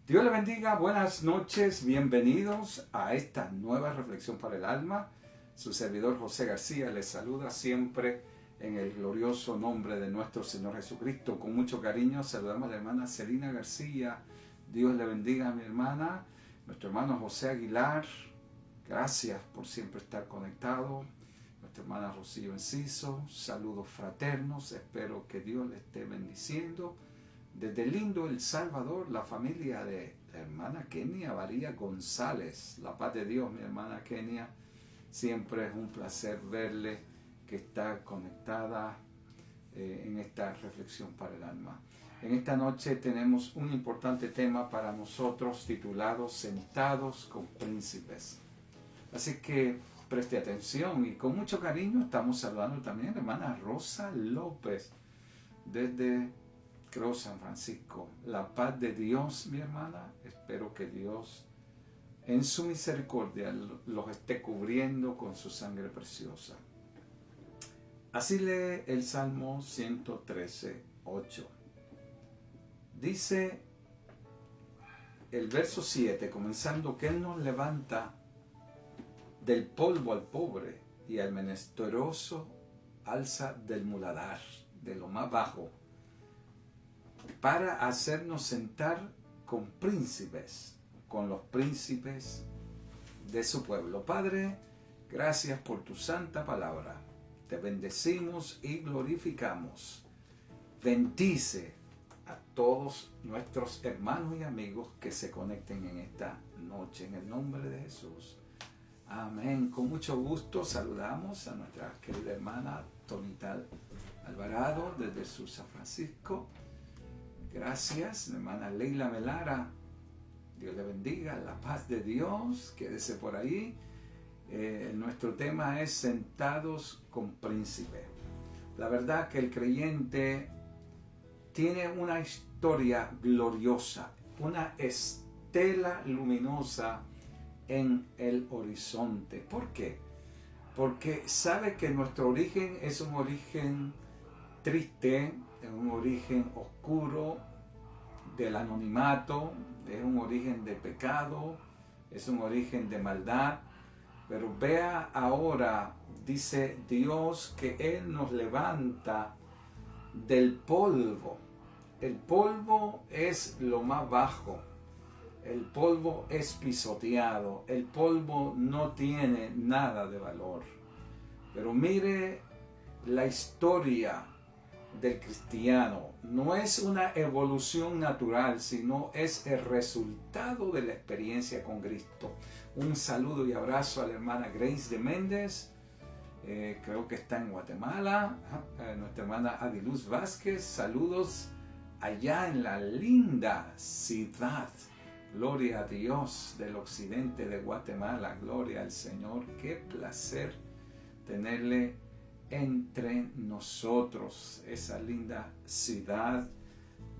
Dios le bendiga, buenas noches, bienvenidos a esta nueva reflexión para el alma. Su servidor José García les saluda siempre en el glorioso nombre de nuestro Señor Jesucristo. Con mucho cariño saludamos a la hermana Celina García. Dios le bendiga a mi hermana, nuestro hermano José Aguilar. Gracias por siempre estar conectado. Nuestra hermana Rocío Enciso, saludos fraternos, espero que Dios le esté bendiciendo. Desde lindo El Salvador, la familia de la hermana Kenia Varía González. La paz de Dios, mi hermana Kenia. Siempre es un placer verle que está conectada en esta reflexión para el alma. En esta noche tenemos un importante tema para nosotros titulado Sentados con Príncipes. Así que preste atención y con mucho cariño estamos saludando también a la hermana Rosa López desde Creo San Francisco. La paz de Dios, mi hermana. Espero que Dios en su misericordia los esté cubriendo con su sangre preciosa. Así lee el Salmo 113, 8. Dice el verso 7, comenzando, que Él nos levanta del polvo al pobre y al menesteroso alza del muladar, de lo más bajo, para hacernos sentar con príncipes, con los príncipes de su pueblo. Padre, gracias por tu santa palabra. Te bendecimos y glorificamos. Bendice a todos nuestros hermanos y amigos que se conecten en esta noche, en el nombre de Jesús. Amén. Con mucho gusto saludamos a nuestra querida hermana Tonita Alvarado desde San Francisco. Gracias, hermana Leila Melara. Dios le bendiga, la paz de Dios. Quédese por ahí. Nuestro tema es Sentados con Príncipe. La verdad que el creyente tiene una historia gloriosa, una estela luminosa en el horizonte. ¿Por qué? Porque sabe que nuestro origen es un origen triste, es un origen oscuro del anonimato, es un origen de pecado, es un origen de maldad. Pero vea ahora, dice Dios, que Él nos levanta del polvo. El polvo es lo más bajo. El polvo es pisoteado. El polvo no tiene nada de valor. Pero mire la historia del cristiano. No es una evolución natural, sino es el resultado de la experiencia con Cristo. Un saludo y abrazo a la hermana Grace de Méndez. Creo que está en Guatemala. Nuestra hermana Adiluz Vázquez. Saludos allá en la linda ciudad. Gloria a Dios del occidente de Guatemala. Gloria al Señor. Qué placer tenerle entre nosotros, esa linda ciudad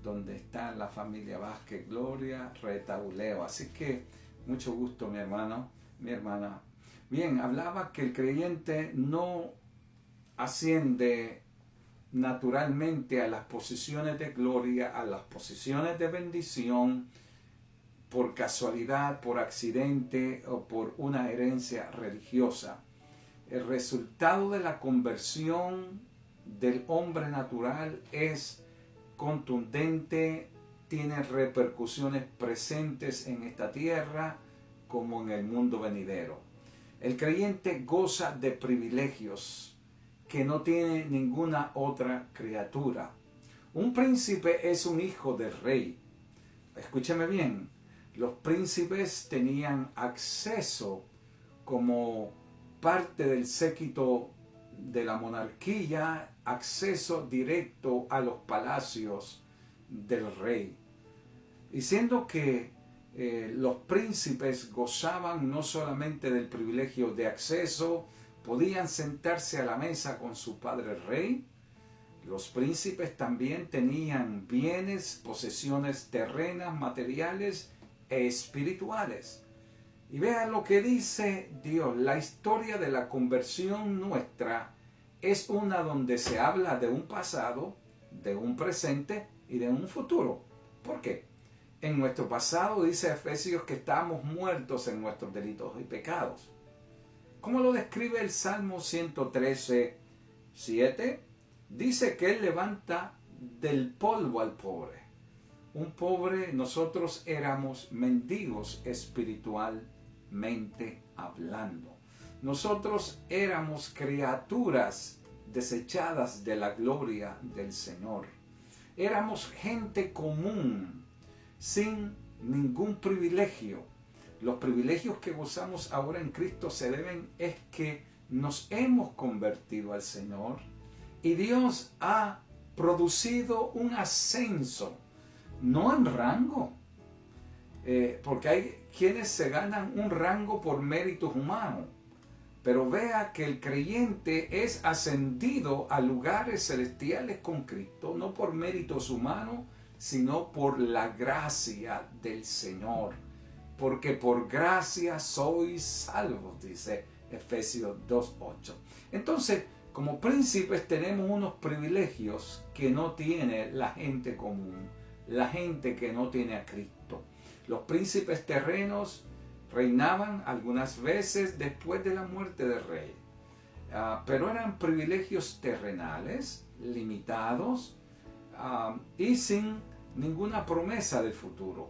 donde está la familia Vázquez, Gloria, Retauleo. Así que mucho gusto, mi hermano, mi hermana. Bien, hablaba que el creyente no asciende naturalmente a las posiciones de gloria, a las posiciones de bendición, por casualidad, por accidente o por una herencia religiosa. El resultado de la conversión del hombre natural es contundente, tiene repercusiones presentes en esta tierra como en el mundo venidero. El creyente goza de privilegios que no tiene ninguna otra criatura. Un príncipe es un hijo del rey. Escúcheme bien, los príncipes tenían acceso como parte del séquito de la monarquía, acceso directo a los palacios del rey. Y siendo que los príncipes gozaban no solamente del privilegio de acceso, podían sentarse a la mesa con su padre rey, los príncipes también tenían bienes, posesiones terrenas, materiales e espirituales. Y vean lo que dice Dios. La historia de la conversión nuestra es una donde se habla de un pasado, de un presente y de un futuro. ¿Por qué? En nuestro pasado dice Efesios que estábamos muertos en nuestros delitos y pecados. ¿Cómo lo describe el Salmo 113, 7? Dice que Él levanta del polvo al pobre. Un pobre, nosotros éramos mendigos espiritualmente hablando. Nosotros éramos criaturas desechadas de la gloria del Señor. Éramos gente común, sin ningún privilegio. Los privilegios que gozamos ahora en Cristo se deben es que nos hemos convertido al Señor y Dios ha producido un ascenso, no en rango, porque hay quienes se ganan un rango por méritos humanos, pero vea que el creyente es ascendido a lugares celestiales con Cristo, no por méritos humanos, sino por la gracia del Señor. Porque por gracia sois salvos, dice Efesios 2:8. Entonces, como príncipes tenemos unos privilegios que no tiene la gente común, la gente que no tiene a Cristo. Los príncipes terrenos reinaban algunas veces después de la muerte del rey, pero eran privilegios terrenales, limitados y sin ninguna promesa del futuro.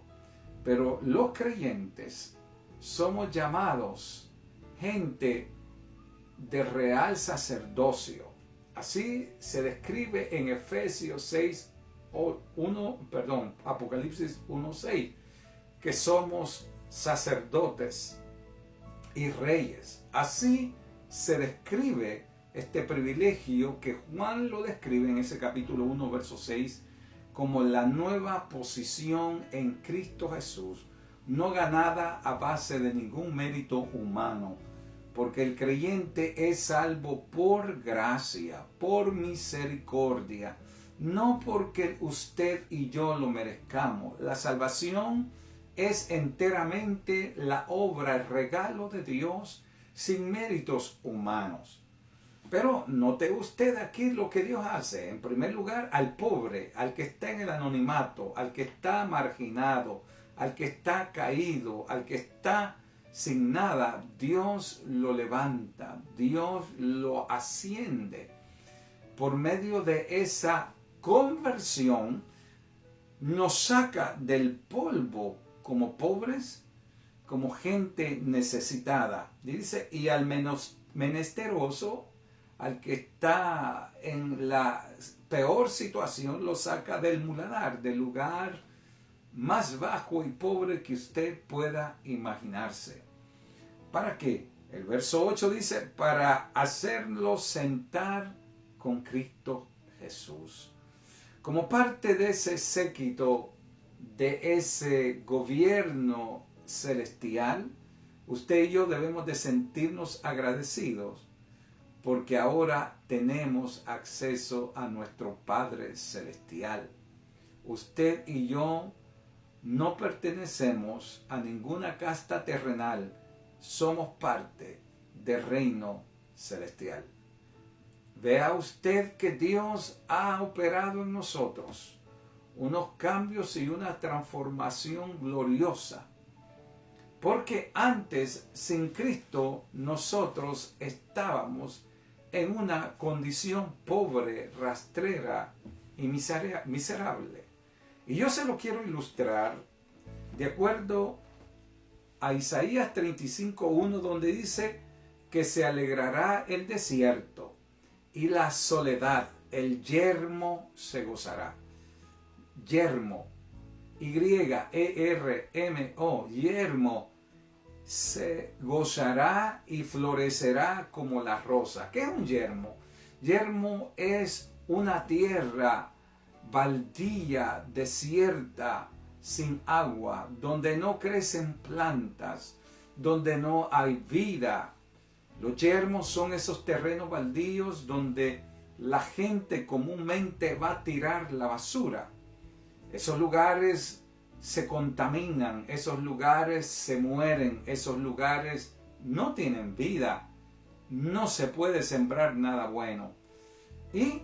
Pero los creyentes somos llamados gente de real sacerdocio. Así se describe en Efesios Apocalipsis 1:6, que somos sacerdotes y reyes. Así se describe este privilegio que Juan lo describe en ese capítulo 1, verso 6, como la nueva posición en Cristo Jesús, no ganada a base de ningún mérito humano, porque el creyente es salvo por gracia, por misericordia, no porque usted y yo lo merezcamos. La salvación es enteramente la obra, el regalo de Dios, sin méritos humanos. Pero note usted aquí lo que Dios hace. En primer lugar, al pobre, al que está en el anonimato, al que está marginado, al que está caído, al que está sin nada, Dios lo levanta, Dios lo asciende. Por medio de esa conversión, nos saca del polvo como pobres, como gente necesitada. Dice, y al menesteroso, al que está en la peor situación, lo saca del muladar, del lugar más bajo y pobre que usted pueda imaginarse. ¿Para qué? El verso 8 dice, para hacerlo sentar con Cristo Jesús. Como parte de ese séquito, de ese gobierno celestial, usted y yo debemos de sentirnos agradecidos porque ahora tenemos acceso a nuestro Padre Celestial. Usted y yo no pertenecemos a ninguna casta terrenal, somos parte del reino celestial. Vea usted que Dios ha operado en nosotros unos cambios y una transformación gloriosa. Porque antes, sin Cristo, nosotros estábamos en una condición pobre, rastrera y miserable. Y yo se lo quiero ilustrar de acuerdo a Isaías 35:1, donde dice que se alegrará el desierto y la soledad, el yermo se gozará. Yermo, Y-E-R-M-O, yermo, se gozará y florecerá como la rosa. ¿Qué es un yermo? Yermo es una tierra baldía, desierta, sin agua, donde no crecen plantas, donde no hay vida. Los yermos son esos terrenos baldíos donde la gente comúnmente va a tirar la basura. Esos lugares se contaminan, esos lugares se mueren, esos lugares no tienen vida, no se puede sembrar nada bueno. Y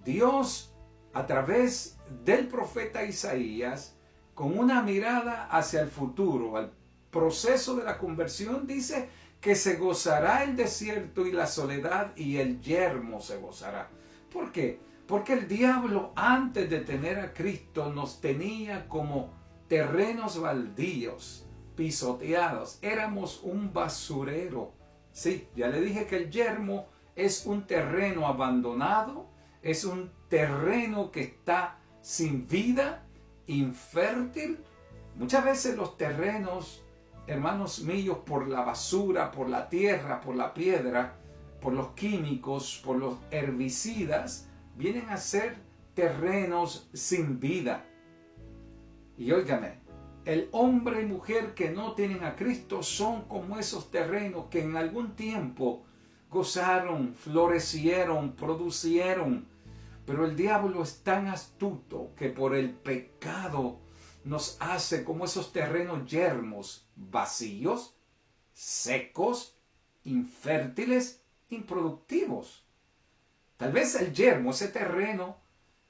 Dios, a través del profeta Isaías, con una mirada hacia el futuro, al proceso de la conversión, dice que se gozará el desierto y la soledad y el yermo se gozará. ¿Por qué? Porque el diablo antes de tener a Cristo nos tenía como terrenos baldíos, pisoteados. Éramos un basurero. Sí, ya le dije que el yermo es un terreno abandonado, es un terreno que está sin vida, infértil. Muchas veces los terrenos, hermanos míos, por la basura, por la tierra, por la piedra, por los químicos, por los herbicidas, vienen a ser terrenos sin vida. Y óigame, el hombre y mujer que no tienen a Cristo son como esos terrenos que en algún tiempo gozaron, florecieron, producieron. Pero el diablo es tan astuto que por el pecado nos hace como esos terrenos yermos, vacíos, secos, infértiles, improductivos. Tal vez el yermo, ese terreno,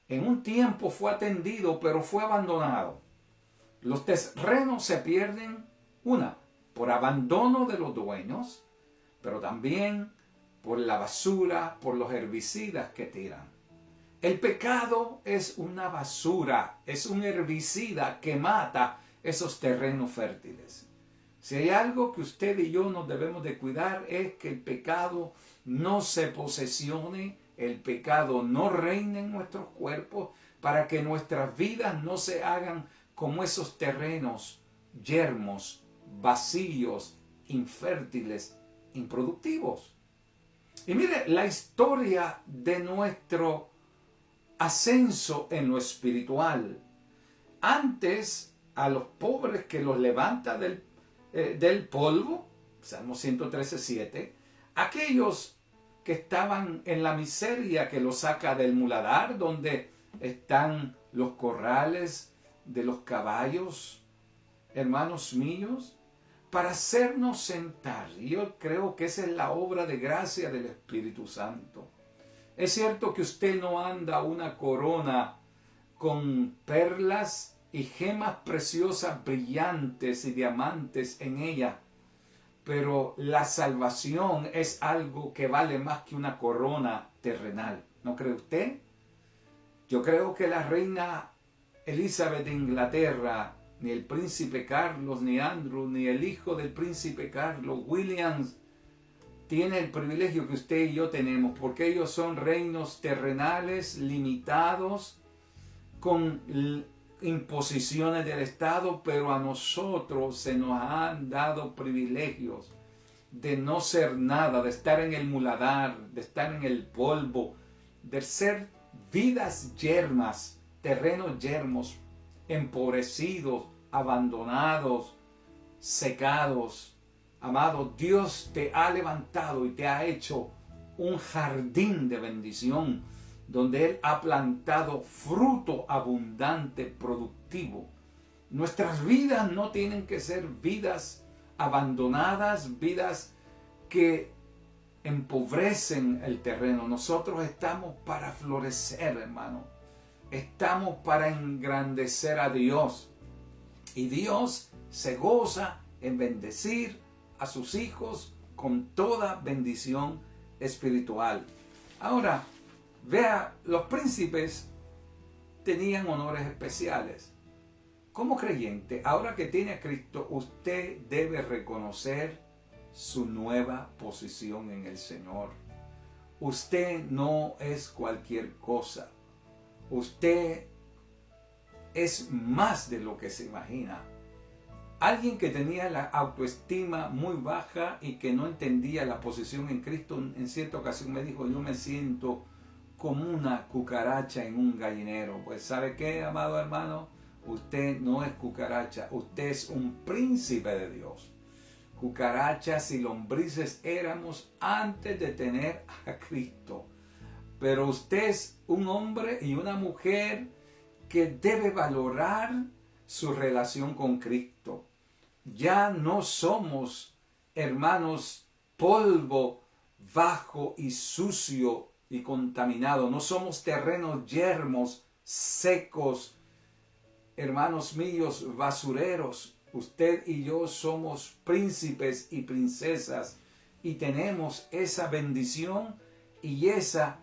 en un tiempo fue atendido, pero fue abandonado. Los terrenos se pierden, por abandono de los dueños, pero también por la basura, por los herbicidas que tiran. El pecado es una basura, es un herbicida que mata esos terrenos fértiles. Si hay algo que usted y yo nos debemos de cuidar es que el pecado no se posesione, el pecado no reine en nuestros cuerpos, para que nuestras vidas no se hagan como esos terrenos yermos, vacíos, infértiles, improductivos. Y mire, la historia de nuestro ascenso en lo espiritual. Antes, a los pobres que los levanta del polvo, Salmo 113:7, aquellos que estaban en la miseria, que los saca del muladar, donde están los corrales de los caballos, hermanos míos, para hacernos sentar. Yo creo que esa es la obra de gracia del Espíritu Santo. Es cierto que usted no anda una corona con perlas y gemas preciosas, brillantes y diamantes en ella, pero la salvación es algo que vale más que una corona terrenal. ¿No cree usted? Yo creo que la reina Elizabeth de Inglaterra, ni el príncipe Carlos, ni Andrew, ni el hijo del príncipe Carlos, Williams, tiene el privilegio que usted y yo tenemos, porque ellos son reinos terrenales, limitados, con imposiciones del Estado, pero a nosotros se nos han dado privilegios de no ser nada, de estar en el muladar, de estar en el polvo, de ser vidas yermas, terrenos yermos, empobrecidos, abandonados, secados. Amado, Dios te ha levantado y te ha hecho un jardín de bendición, donde Él ha plantado fruto abundante, productivo. Nuestras vidas no tienen que ser vidas abandonadas, vidas que empobrecen el terreno. Nosotros estamos para florecer, hermano. Estamos para engrandecer a Dios. Y Dios se goza en bendecir a sus hijos con toda bendición espiritual. Ahora, vea, los príncipes tenían honores especiales. Como creyente, ahora que tiene a Cristo, usted debe reconocer su nueva posición en el Señor. Usted no es cualquier cosa. Usted es más de lo que se imagina. Alguien que tenía la autoestima muy baja y que no entendía la posición en Cristo, en cierta ocasión me dijo: yo me siento como una cucaracha en un gallinero. Pues ¿sabe qué, amado hermano? Usted no es cucaracha, usted es un príncipe de Dios. Cucarachas y lombrices éramos antes de tener a Cristo. Pero usted es un hombre y una mujer que debe valorar su relación con Cristo. Ya no somos, hermanos, polvo bajo y sucio y contaminado. No somos terrenos yermos, secos, hermanos míos, basureros. Usted y yo somos príncipes y princesas y tenemos esa bendición y esa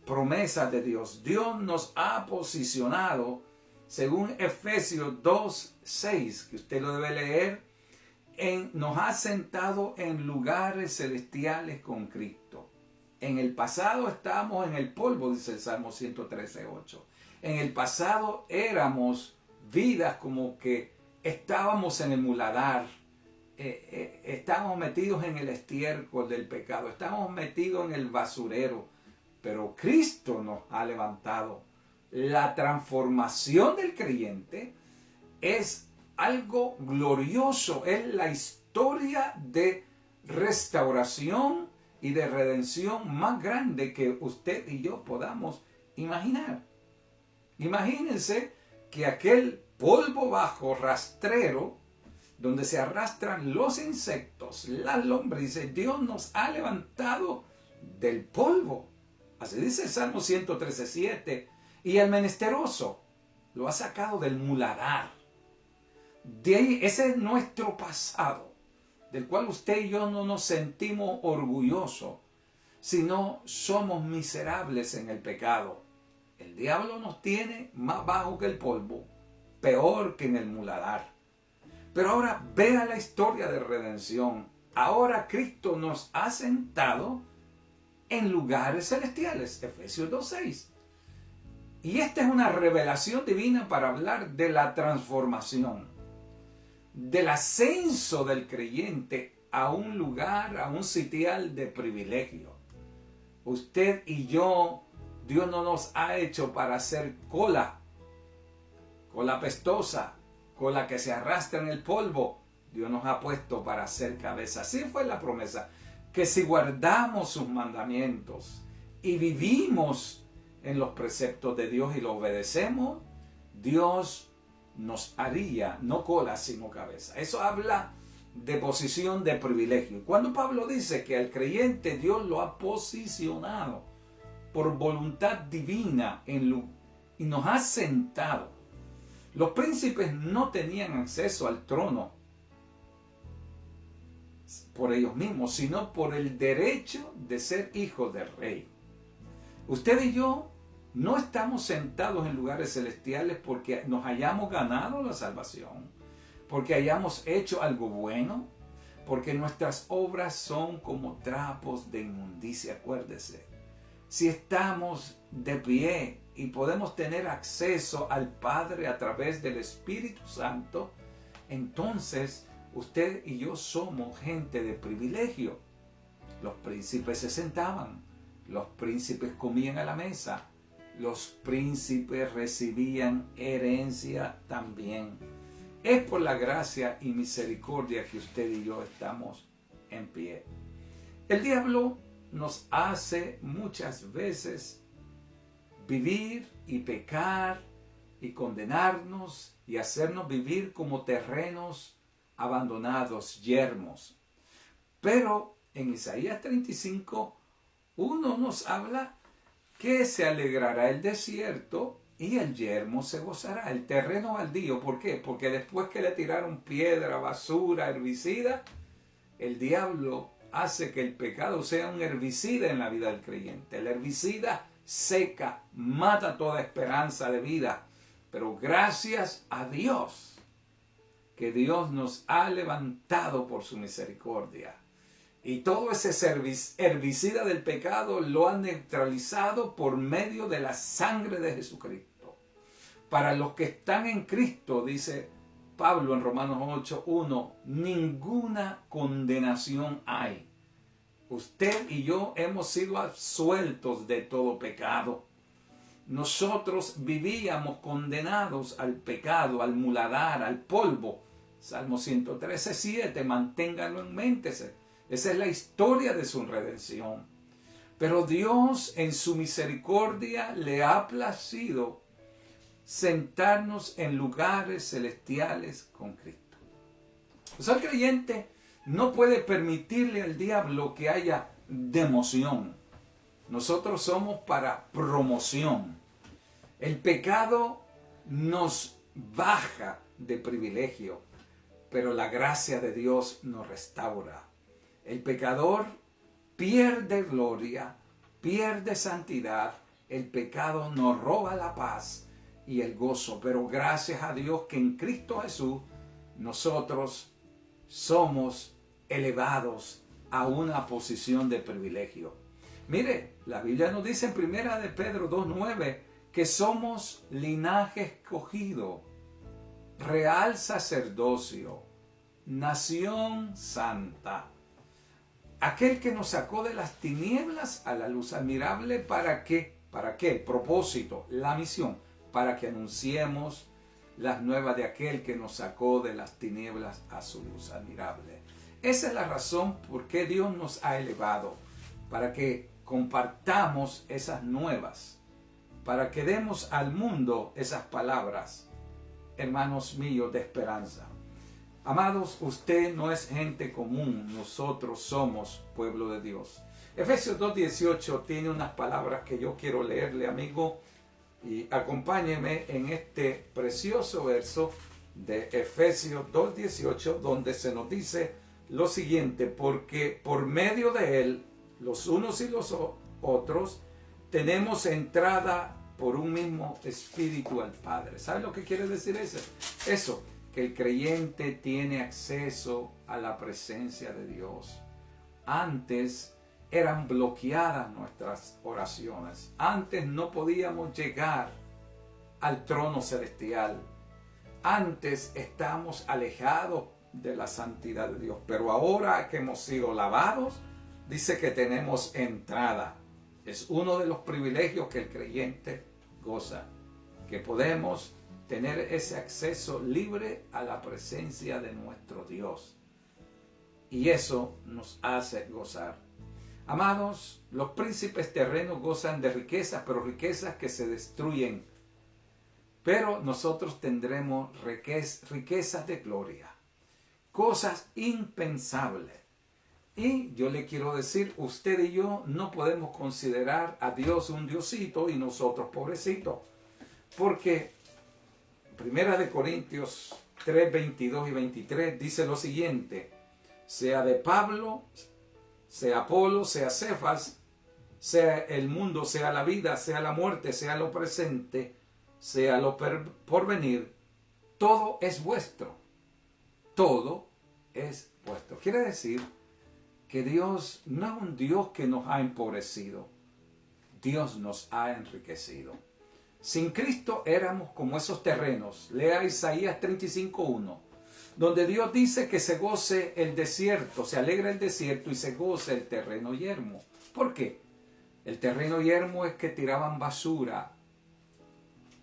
promesa de Dios. Dios nos ha posicionado, según Efesios 2:6, que usted lo debe leer, nos ha sentado en lugares celestiales con Cristo. En el pasado estábamos en el polvo, dice el Salmo 113:8. En el pasado éramos vidas como que estábamos en el muladar, estábamos metidos en el estiércol del pecado, estábamos metidos en el basurero, pero Cristo nos ha levantado. La transformación del creyente es algo glorioso, es la historia de restauración y de redención más grande que usted y yo podamos imaginar. Imagínense que aquel polvo bajo rastrero, donde se arrastran los insectos, las lombrices, Dios nos ha levantado del polvo. Así dice el Salmo 113:7. Y el menesteroso lo ha sacado del muladar. De ahí, ese es nuestro pasado, del cual usted y yo no nos sentimos orgullosos, sino somos miserables en el pecado. El diablo nos tiene más bajo que el polvo, peor que en el muladar. Pero ahora vea la historia de redención. Ahora Cristo nos ha sentado en lugares celestiales. Efesios 2:6. Y esta es una revelación divina para hablar de la transformación, del ascenso del creyente a un lugar, a un sitial de privilegio. Usted y yo, Dios no nos ha hecho para hacer cola apestosa, cola que se arrastra en el polvo. Dios nos ha puesto para hacer cabeza. Así fue la promesa, que si guardamos sus mandamientos y vivimos en los preceptos de Dios y lo obedecemos, Dios nos haría no cola sino cabeza. Eso habla de posición de privilegio. Cuando Pablo dice que al creyente Dios lo ha posicionado por voluntad divina y nos ha sentado. Los príncipes no tenían acceso al trono por ellos mismos, sino por el derecho de ser hijos del rey. Usted y yo no estamos sentados en lugares celestiales porque nos hayamos ganado la salvación, porque hayamos hecho algo bueno, porque nuestras obras son como trapos de inmundicia. Acuérdese, si estamos de pie y podemos tener acceso al Padre a través del Espíritu Santo, entonces usted y yo somos gente de privilegio. Los príncipes se sentaban, los príncipes comían a la mesa, los príncipes recibían herencia también. Es por la gracia y misericordia que usted y yo estamos en pie. El diablo nos hace muchas veces vivir y pecar y condenarnos y hacernos vivir como terrenos abandonados, yermos. Pero en Isaías 35:1 nos habla que se alegrará el desierto y el yermo se gozará, el terreno baldío. ¿Por qué? Porque después que le tiraron piedra, basura, herbicida, el diablo hace que el pecado sea un herbicida en la vida del creyente. El herbicida seca, mata toda esperanza de vida. Pero gracias a Dios, que Dios nos ha levantado por su misericordia. Y todo ese herbicida del pecado lo ha neutralizado por medio de la sangre de Jesucristo. Para los que están en Cristo, dice Pablo en Romanos 8:1, ninguna condenación hay. Usted y yo hemos sido absueltos de todo pecado. Nosotros vivíamos condenados al pecado, al muladar, al polvo. Salmo 113:7, manténganlo en mente. Esa es la historia de su redención. Pero Dios en su misericordia le ha placido sentarnos en lugares celestiales con Cristo. O sea, el creyente no puede permitirle al diablo que haya democión. Nosotros somos para promoción. El pecado nos baja de privilegio, pero la gracia de Dios nos restaura. El pecador pierde gloria, pierde santidad, el pecado nos roba la paz y el gozo, pero gracias a Dios que en Cristo Jesús nosotros somos elevados a una posición de privilegio. Mire, la Biblia nos dice en 1 de Pedro 2:9 que somos linaje escogido, real sacerdocio, nación santa. Aquel que nos sacó de las tinieblas a la luz admirable, ¿para qué? ¿Para qué? Propósito, la misión, para que anunciemos las nuevas de aquel que nos sacó de las tinieblas a su luz admirable. Esa es la razón por qué Dios nos ha elevado, para que compartamos esas nuevas, para que demos al mundo esas palabras, hermanos míos, de esperanza. Amados, usted no es gente común, nosotros somos pueblo de Dios. Efesios 2:18 tiene unas palabras que yo quiero leerle, amigo, y acompáñeme en este precioso verso de Efesios 2:18, donde se nos dice lo siguiente: porque por medio de él, los unos y los otros, tenemos entrada por un mismo espíritu al Padre. ¿Sabe lo que quiere decir eso? Eso, que el creyente tiene acceso a la presencia de Dios. Antes eran bloqueadas nuestras oraciones. Antes no podíamos llegar al trono celestial. Antes estábamos alejados de la santidad de Dios. Pero ahora que hemos sido lavados, dice que tenemos entrada. Es uno de los privilegios que el creyente goza, que podemos tener ese acceso libre a la presencia de nuestro Dios. Y eso nos hace gozar. Amados, los príncipes terrenos gozan de riquezas, pero riquezas que se destruyen. Pero nosotros tendremos riquezas de gloria, cosas impensables. Y yo le quiero decir, usted y yo no podemos considerar a Dios un diosito y nosotros pobrecitos. Porque 1 Corintios 3, 22 y 23 dice lo siguiente: sea de Pablo, sea Apolo, sea Cefas, sea el mundo, sea la vida, sea la muerte, sea lo presente, sea lo porvenir, todo es vuestro. Todo es vuestro. Quiere decir que Dios no es un Dios que nos ha empobrecido. Dios nos ha enriquecido. Sin Cristo éramos como esos terrenos. Lea Isaías 35:1, donde Dios dice que se goce el desierto, se alegra el desierto y se goce el terreno yermo. ¿Por qué? El terreno yermo es que tiraban basura,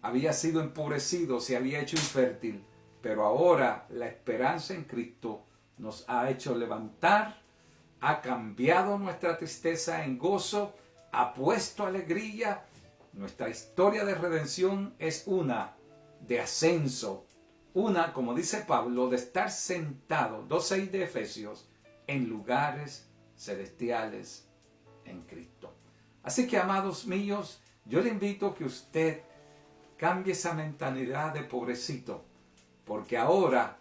había sido empobrecido, se había hecho infértil, pero ahora la esperanza en Cristo nos ha hecho levantar, ha cambiado nuestra tristeza en gozo, ha puesto alegría. Nuestra historia de redención es una de ascenso, una, como dice Pablo, de estar sentado, 2:6 de Efesios, en lugares celestiales en Cristo. Así que, amados míos, yo le invito a que usted cambie esa mentalidad de pobrecito, porque ahora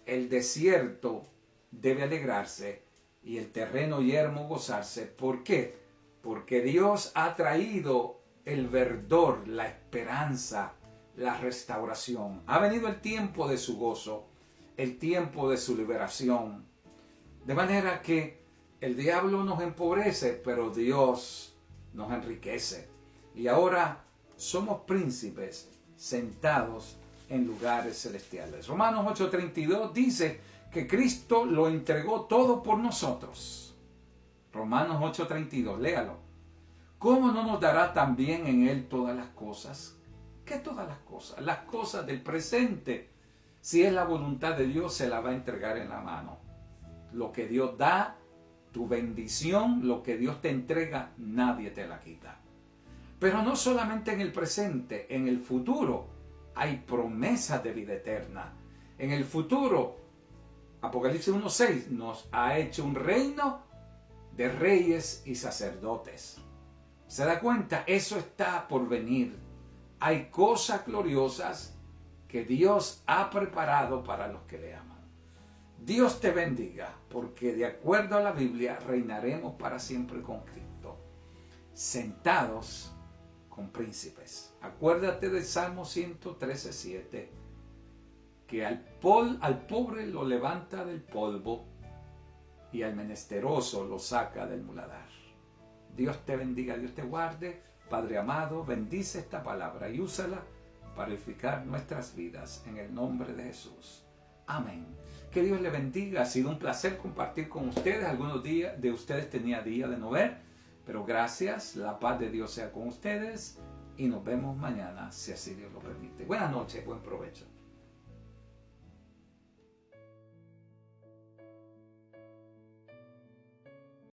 el desierto debe alegrarse y el terreno yermo gozarse. ¿Por qué? Porque Dios ha traído el verdor, la esperanza, la restauración. Ha venido el tiempo de su gozo, el tiempo de su liberación. De manera que el diablo nos empobrece, pero Dios nos enriquece. Y ahora somos príncipes sentados en lugares celestiales. Romanos 8:32 dice que Cristo lo entregó todo por nosotros. Romanos 8:32, léalo. ¿Cómo no nos dará también en Él todas las cosas? ¿Qué todas las cosas? Las cosas del presente. Si es la voluntad de Dios, se la va a entregar en la mano. Lo que Dios da, tu bendición, lo que Dios te entrega, nadie te la quita. Pero no solamente en el presente, en el futuro hay promesas de vida eterna. En el futuro, Apocalipsis 1:6 nos ha hecho un reino de reyes y sacerdotes. ¿Se da cuenta? Eso está por venir. Hay cosas gloriosas que Dios ha preparado para los que le aman. Dios te bendiga, porque de acuerdo a la Biblia reinaremos para siempre con Cristo, sentados con príncipes. Acuérdate del Salmo 113:7, que al pobre lo levanta del polvo y al menesteroso lo saca del muladar. Dios te bendiga, Dios te guarde. Padre amado, bendice esta palabra y úsala para edificar nuestras vidas en el nombre de Jesús. Amén. Que Dios le bendiga. Ha sido un placer compartir con ustedes. Algunos días de ustedes tenía día de no ver, pero gracias. La paz de Dios sea con ustedes y nos vemos mañana, si así Dios lo permite. Buenas noches, buen provecho.